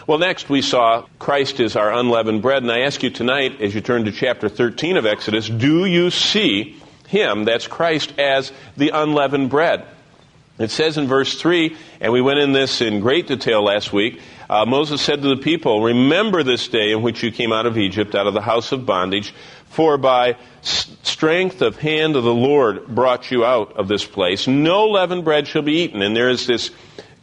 Well, next we saw Christ is our unleavened bread, and I ask you tonight, as you turn to chapter 13 of Exodus, do you see him, that's Christ, as the unleavened bread? It says in verse 3, and we went in this in great detail last week, Moses said to the people, remember this day in which you came out of Egypt, out of the house of bondage, for by strength of hand of the Lord brought you out of this place. No leavened bread shall be eaten. And there is this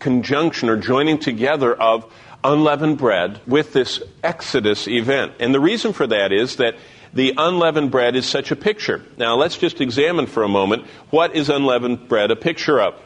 conjunction or joining together of unleavened bread with this Exodus event. And the reason for that is that the unleavened bread is such a picture. Now let's just examine for a moment, what is unleavened bread a picture of?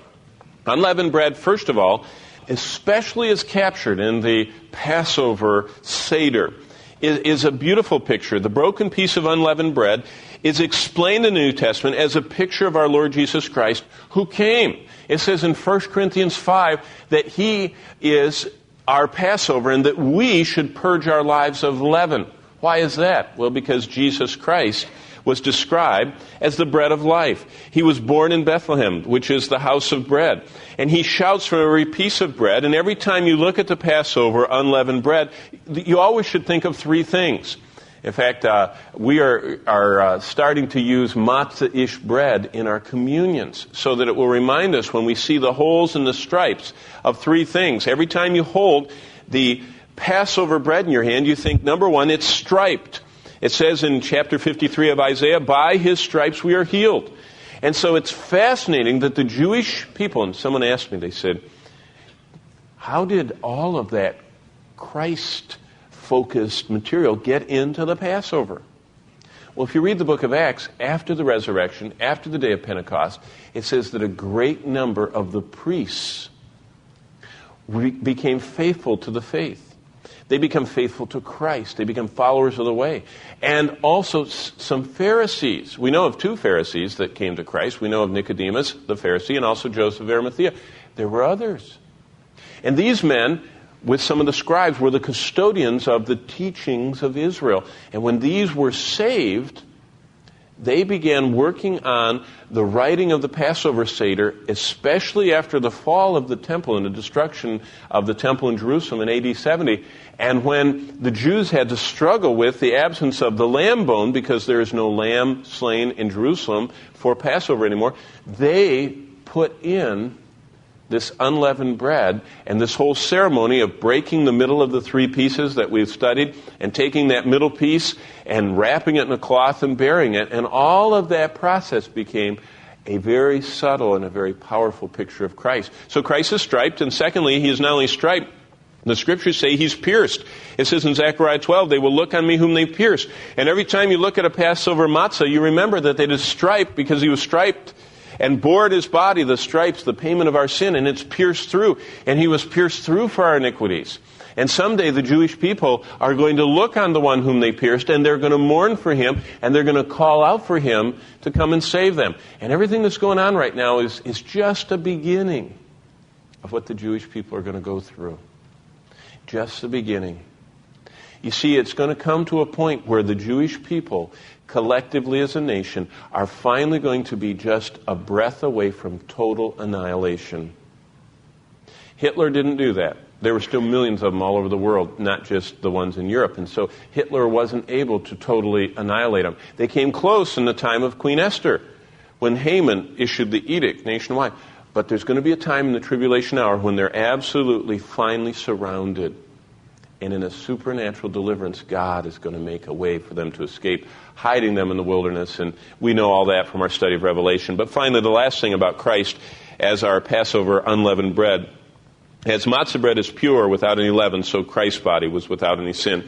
Unleavened bread, first of all, especially as captured in the Passover Seder, is a beautiful picture. The broken piece of unleavened bread is explained in the New Testament as a picture of our Lord Jesus Christ who came. It says in 1 Corinthians 5 that he is our Passover and that we should purge our lives of leaven. Why is that? Well, because Jesus Christ was described as the bread of life. He was born in Bethlehem, which is the house of bread. And he shouts for every piece of bread. And every time you look at the Passover unleavened bread, you always should think of three things. In fact, we are starting to use matzah-ish bread in our communions so that it will remind us when we see the holes and the stripes of three things. Every time you hold the Passover bread in your hand, you think, number one, it's striped. It says in chapter 53 of Isaiah, by his stripes we are healed. And so it's fascinating that the Jewish people, and someone asked me, they said, how did all of that Christ-focused material get into the Passover? Well, if you read the book of Acts, after the resurrection, after the day of Pentecost, it says that a great number of the priests became faithful to the faith. They become faithful to Christ. They become followers of the way. And also some Pharisees. We know of two Pharisees that came to Christ. We know of Nicodemus, the Pharisee, and also Joseph of Arimathea. There were others. And these men, with some of the scribes, were the custodians of the teachings of Israel. And when these were saved, they began working on the writing of the Passover Seder, especially after the fall of the temple and the destruction of the temple in Jerusalem in AD 70. And when the Jews had to struggle with the absence of the lamb bone, because there is no lamb slain in Jerusalem for Passover anymore, they put in this unleavened bread and this whole ceremony of breaking the middle of the three pieces that we've studied and taking that middle piece and wrapping it in a cloth and burying it. And all of that process became a very subtle and a very powerful picture of Christ. So Christ is striped, and secondly, he is not only striped, the scriptures say he's pierced. It says in Zechariah 12, they will look on me whom they pierced. And every time you look at a Passover Matzah, you remember that it is striped because he was striped and bore at his body the stripes, the payment of our sin, and it's pierced through. And he was pierced through for our iniquities. And someday the Jewish people are going to look on the one whom they pierced, and they're going to mourn for him, and they're going to call out for him to come and save them. And everything that's going on right now is just a beginning of what the Jewish people are going to go through. Just the beginning. You see, it's going to come to a point where the Jewish people, collectively as a nation, are finally going to be just a breath away from total annihilation. Hitler didn't do that. There were still millions of them all over the world, not just the ones in Europe. And so Hitler wasn't able to totally annihilate them. They came close in the time of Queen Esther, when Haman issued the edict nationwide. But there's going to be a time in the tribulation hour when they're absolutely finally surrounded. And in a supernatural deliverance, God is going to make a way for them to escape, hiding them in the wilderness. And we know all that from our study of Revelation. But finally, the last thing about Christ as our Passover unleavened bread. As matzah bread is pure without any leaven, so Christ's body was without any sin.